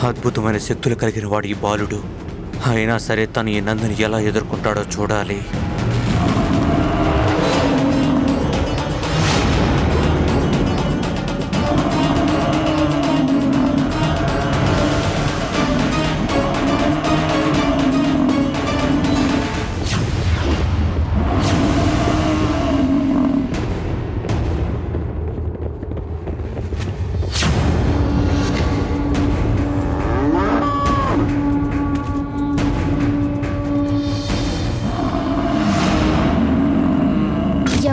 అద్భుతమైన శక్తులు కలిగిన వాడు ఈ బాలుడు. అయినా సరే తను ఈ నందిని ఎలా ఎదుర్కొంటాడో చూడాలి.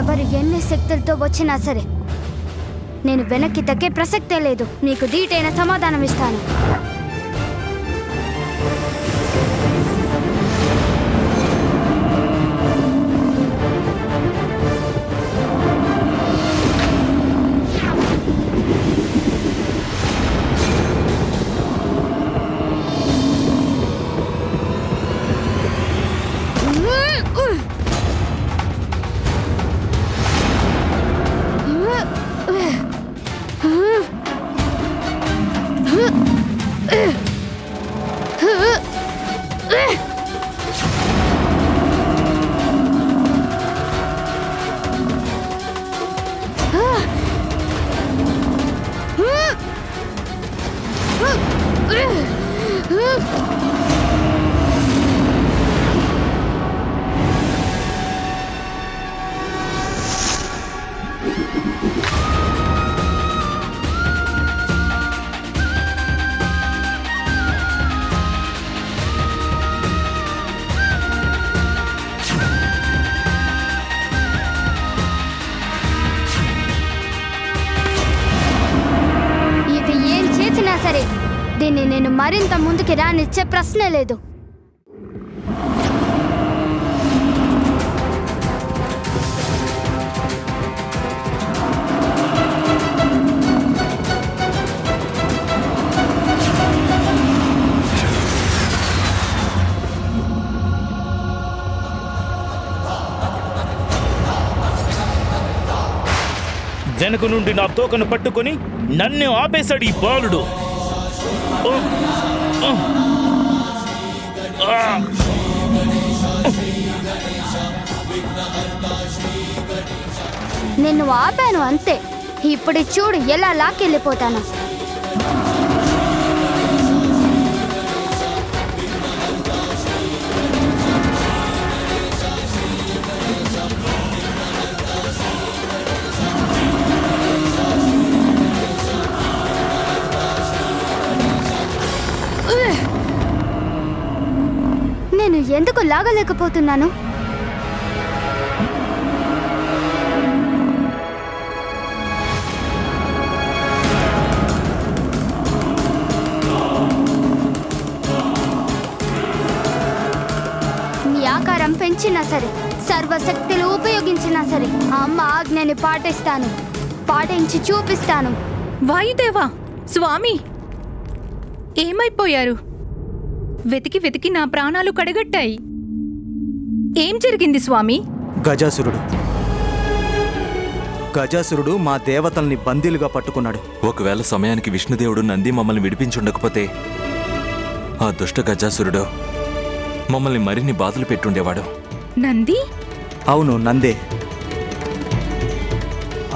ఎవరు ఎన్ని శక్తులతో వచ్చినా సరే నేను వెనక్కి తగ్గే ప్రసక్తే లేదు. నీకు ధీటైన సమాధానం ఇస్తాను. సరే దీన్ని నేను మరింత ముందుకి రానిచ్చే ప్రశ్నే లేదు. వెనుక నుండి నా తోకను పట్టుకొని నన్ను ఆపేశాడు ఈ బాలుడు. నిన్ను ఆపాను అంతే. ఇప్పుడు చూడు ఎలా లాక్కెళ్ళిపోతాను. నేను ఎందుకు లాగలేకపోతున్నాను? మీ ఆకారం పెంచినా సరే, సర్వశక్తులు ఉపయోగించినా సరే అమ్మ ఆజ్ఞని పాటిస్తాను, పాటించి చూపిస్తాను. వాయుదేవా, స్వామి ఏమైపోయారు? వెతికి వెతికి నా ప్రాణాలు కడగట్టాయి. ఏం జరిగింది స్వామి? గజాసురుడు మా దేవతల్ని బందీలుగా పట్టుకున్నాడు. ఒకవేళ సమయానికి విష్ణుదేవుడు నంది మమ్మల్ని విడిపించుండకపోతే ఆ దుష్ట గజాసురుడు మమ్మల్ని మరిన్ని బాధలు పెట్టుండేవాడు. నంది? అవును, నందే.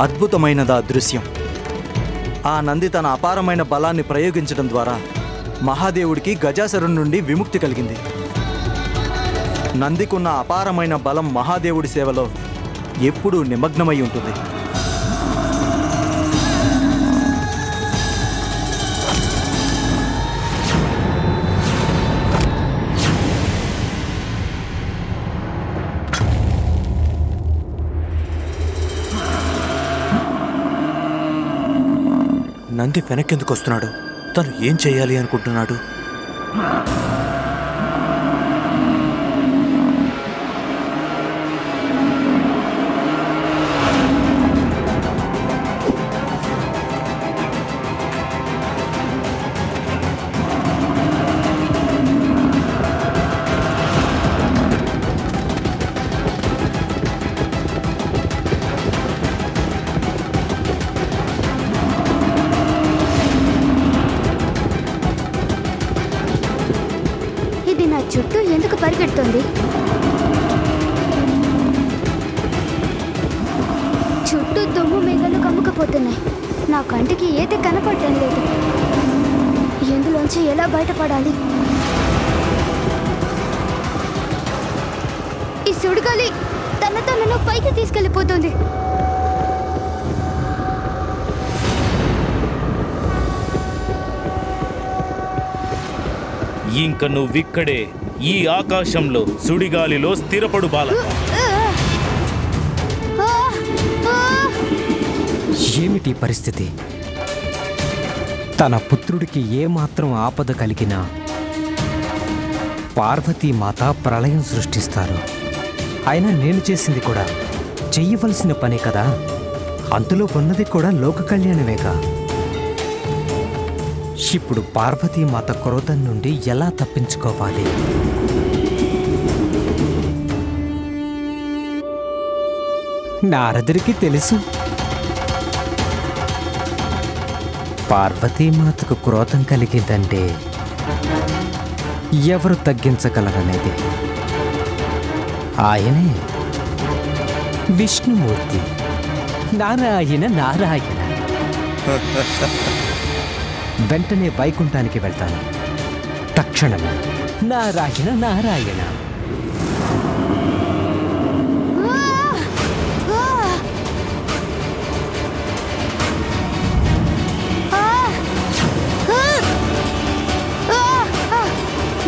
అద్భుతమైనదా దృశ్యం. ఆ నంది తన అపారమైన బలాన్ని ప్రయోగించడం ద్వారా మహాదేవుడికి గజాసురుడి నుండి విముక్తి కలిగింది. నందికున్న అపారమైన బలం మహాదేవుడి సేవలో ఎప్పుడూ నిమగ్నమై ఉంటుంది. నంది వెనక్కెందుకు వస్తున్నాడు? తను ఏం చేయాలి అనుకుంటున్నాడు? చుట్టూ దుమ్ము మేఘాలు కమ్ముకపోతున్నాయి. నా కంటికి ఏది కనపడటం లేదు. ఎందులోంచి ఎలా బయటపడాలి? ఈ సుడిగాలి తనను పైకి తీసుకెళ్ళిపోతుంది. ఇంక నువ్విక్కడే ఈ ఆకాశంలో సుడిగాలిలో స్థిరపడు బాలక. ఏమిటి పరిస్థితి? తన పుత్రుడికి ఏమాత్రం ఆపద కలిగినా పార్వతీమాత ప్రళయం సృష్టిస్తారు. అయినా నేను చేసింది కూడా చెయ్యవలసిన పనే కదా. అందులో ఉన్నది కూడా లోక కళ్యాణమేగా. ఇప్పుడు పార్వతీమాత క్రోధం నుండి ఎలా తప్పించుకోవాలి? నారదుడికి తెలుసు పార్వతీమాతకు క్రోధం కలిగిందంటే ఎవరు తగ్గించగలరనేది. ఆయనే విష్ణుమూర్తి. నారాయణ నారాయణ. వెంటనే వైకుంఠానికి వెళ్తాను. తక్షణమే నారాయణ నారాయణ.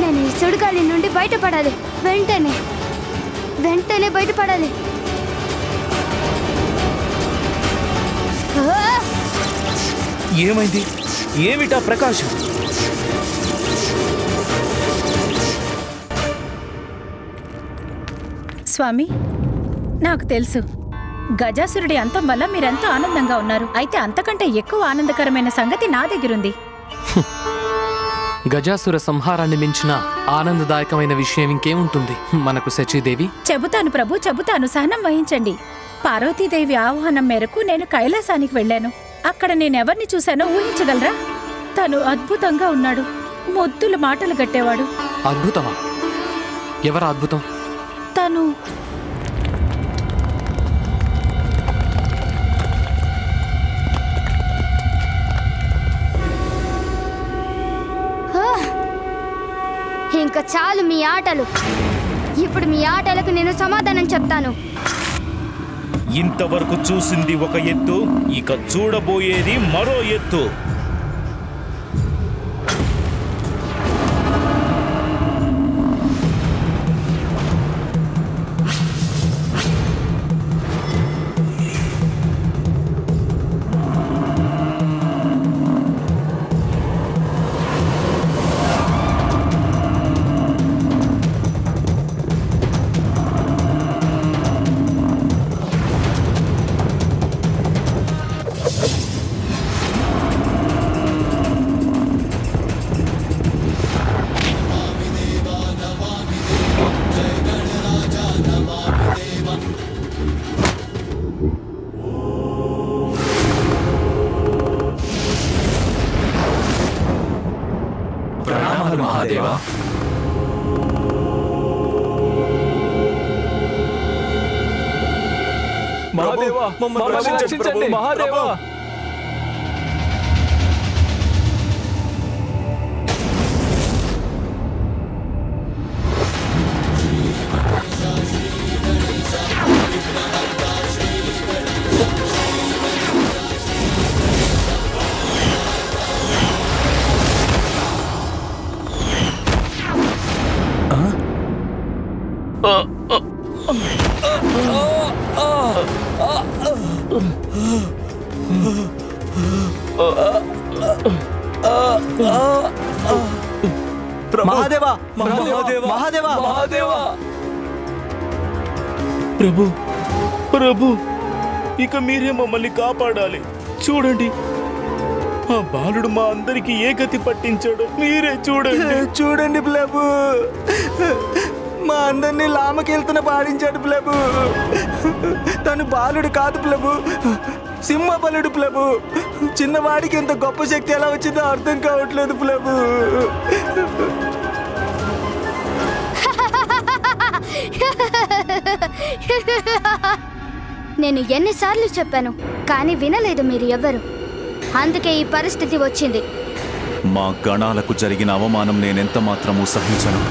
నేను ఈ సుడిగాలి నుండి బయటపడాలి. వెంటనే బయటపడాలి. ఏమైంది? ఏమిటా ప్రకాశం? స్వామి, నాకు తెలుసు గజాసురుడి అంతం వల్ల మీరెంతో ఆనందంగా ఉన్నారు. అయితే అంతకంటే ఎక్కువ ఆనందకరమైన సంగతి నా దగ్గరుంది. గజాసుర సంహారాన్ని మించిన ఆనందదాయకమైన విషయం ఇంకేముంటుంది మనకు శచీదేవి? చెబుతాను ప్రభు, చెబుతాను. సహనం వహించండి. పార్వతీదేవి ఆహ్వానం మేరకు నేను కైలాసానికి వెళ్ళాను. అక్కడ నేనెవర్ని చూశానో ఊహించగలరా? తను అద్భుతంగా ఉన్నాడు. మొద్దుల మాటలు గట్టేవాడు. అద్భుతమా? ఎవరా అద్భుతం? తను ఇంకా చాలు మీ ఆటలు. ఇప్పుడు మీ ఆటలకు నేను సమాధానం చెప్తాను. ఇంతవరకు చూసింది ఒక ఎత్తు, ఇక చూడబోయేది మరో ఎత్తు. మహాదేవా. మహాదేవా, మమ్మల్ని రక్షించండి మహాదేవా. మహాదేవా, మహాదేవా, మహాదేవా. ప్రభు, ప్రభు, ఇక మీరే మమ్మల్ని కాపాడాలి. చూడండి, ఆ బాలుడు మా అందరికి ఏ గతి పట్టించాడు మీరే చూడండి. చూడండి ప్రభు, మా అందరినీ లామకెళ్తున్న పాడించాడు ప్రభు. తను బాలుడు కాదు ప్రభు, సింహబలుడు ప్రభు. చిన్నవాడికి ఇంత గొప్ప శక్తి ఎలా వచ్చిందో అర్థం కావట్లేదు ప్రభు. నేను ఎన్నిసార్లు చెప్పాను, కానీ వినలేదు మీరు ఎవ్వరు. అందుకే ఈ పరిస్థితి వచ్చింది. మా గణాలకు జరిగిన అవమానం నేనెంత మాత్రమూ సహించను.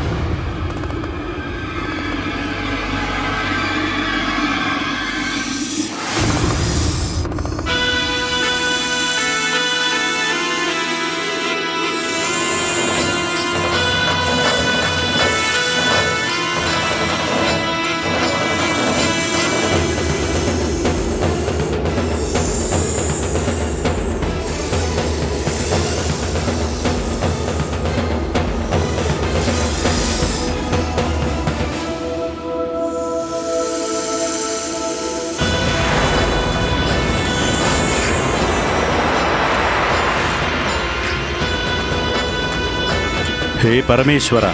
హే పరమేశ్వర,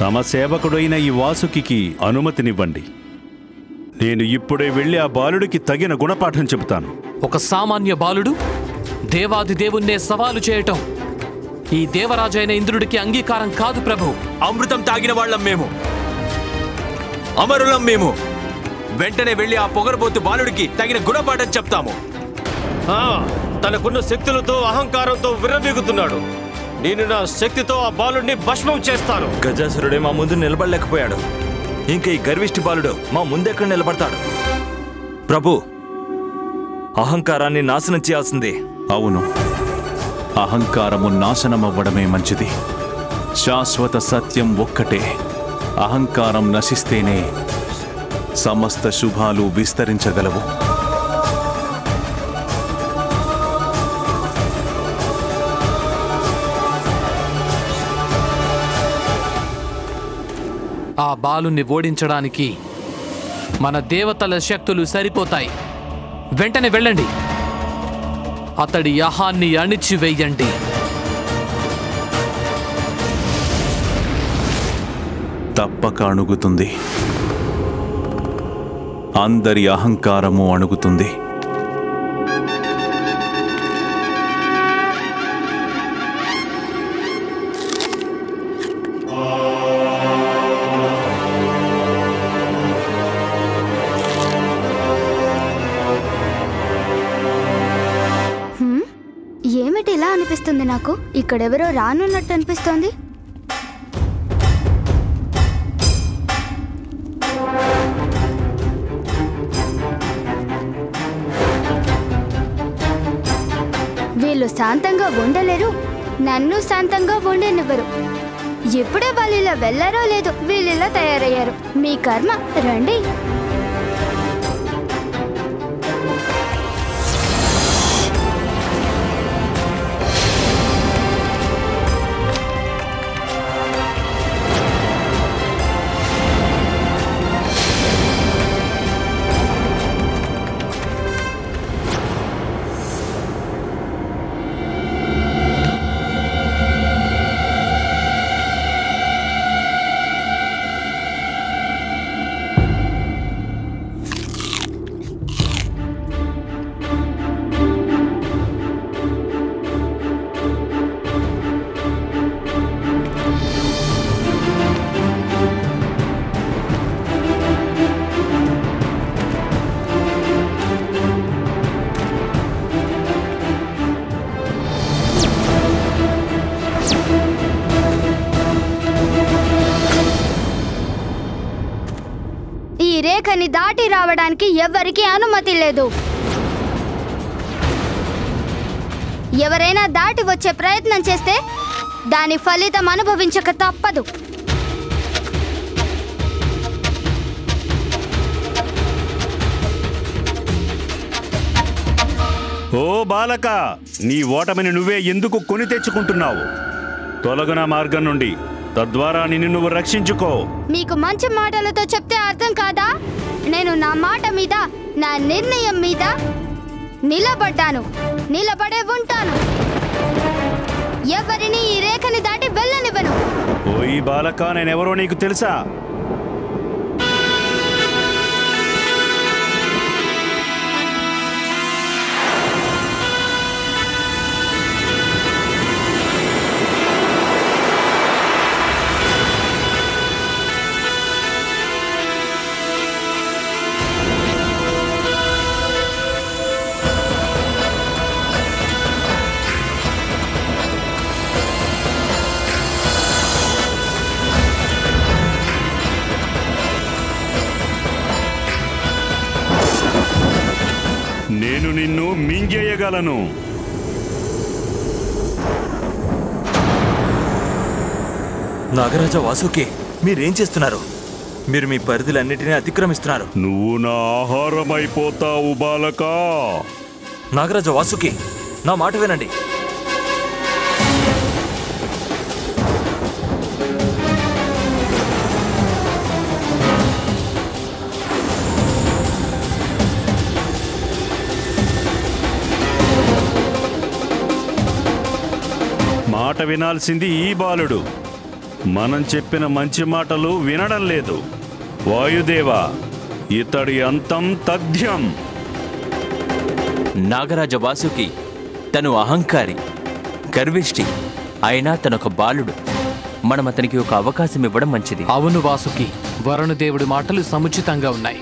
తమ సేవకుడైన ఈ వాసుకి అనుమతినివ్వండి. నేను ఇప్పుడే వెళ్ళి ఆ బాలుడికి తగిన గుణపాఠం చెబుతాను. ఒక సామాన్య బాలుడు దేవాది దేవుణ్ణే సవాలు చేయటం ఈ దేవరాజైన ఇంద్రుడికి అంగీకారం కాదు ప్రభు. అమృతం తాగిన వాళ్ళం మేము, అమరులం మేము. వెంటనే వెళ్ళి ఆ పొగరబోతు బాలుడికి తగిన గుణపాఠం చెప్తాము. తనకున్న శక్తులతో అహంకారంతో విర్రవీగుతున్నాడు. నేను నా శక్తితో ఆ బాలుడిని భస్మం చేస్తాను. గజాసురుడే మా ముందు నిలబడలేకపోయాడు. ఇంకా ఈ గర్విష్టి బాలుడు మా ముందెక్కడ నిలబడతాడు? ప్రభు, అహంకారాన్ని నాశనం చేయాల్సిందే. అవును, అహంకారము నాశనమవ్వడమే మంచిది. శాశ్వత సత్యం ఒక్కటే. అహంకారం నశిస్తేనే సమస్త శుభాలు విస్తరించగలవు. ఆ బాలుని ఓడించడానికి మన దేవతల శక్తులు సరిపోతాయి. వెంటనే వెళ్ళండి, అతడి యహాన్ని అణిచివేయండి. తప్పక అణుగుతుంది. అందరి అహంకారము అణుగుతుంది. ఏమిటి ఇలా అనిపిస్తుంది నాకు? ఇక్కడెవరో రానున్నట్టు అనిపిస్తోంది. వీళ్ళు శాంతంగా ఉండలేరు, నన్ను శాంతంగా ఉండనివ్వరు. ఎప్పుడే వాళ్ళు ఇలా వెళ్ళారో లేదు, వీళ్ళు ఇలా తయారయ్యారు. మీ కర్మ, రండి. రేఖని దాటి రావడానికి ఎవ్వరికీ అనుమతి లేదు. ఎవరైనా దాటి వచ్చే ప్రయత్నం చేస్తే దాని ఫలితం అనుభవించక తప్పదు. ఓ బాలక, నీ ఓటమిని నువ్వే ఎందుకు కొని తెచ్చుకుంటున్నావు? తొలగున మార్గం నుండి, తద్వారా నిన్ను నువ్వు రక్షించుకో. మీకు మంచి మాటలతో చెప్తే అర్థం కాదా? నేను నా మాట మీద, నా నిర్ణయం మీద నిలబడ్డాను, నిలబడే ఉంటాను. ఎవరిని ఈ రేఖని దాటి వెళ్ళనివ్వను. ఓ ఈ బాలక, నేనెవరో నీకు తెలుసా? నేను నిన్ను మింగేయగలను. నాగరాజ వాసుకి మీరేం చేస్తున్నారు? మీరు మీ పరిధులన్నిటినీ అతిక్రమిస్తున్నారు. నువ్వు నా ఆహారమైపోతావు బాలకా. నాగరాజ వాసుకి నా మాట వినండి. మాట వినాల్సింది ఈ బాలుడు. మనం చెప్పిన మంచి మాటలు వినడం లేదు. వాయుదేవా, ఇతడి అంతం తథ్యం. నాగరాజ వాసుకి తను అహంకారి, గర్విష్టి, అయినా తనొక బాలుడు. మనం అతనికి ఒక అవకాశం ఇవ్వడం మంచిది. అవును వాసుకి, వరుణదేవుడి మాటలు సముచితంగా ఉన్నాయి.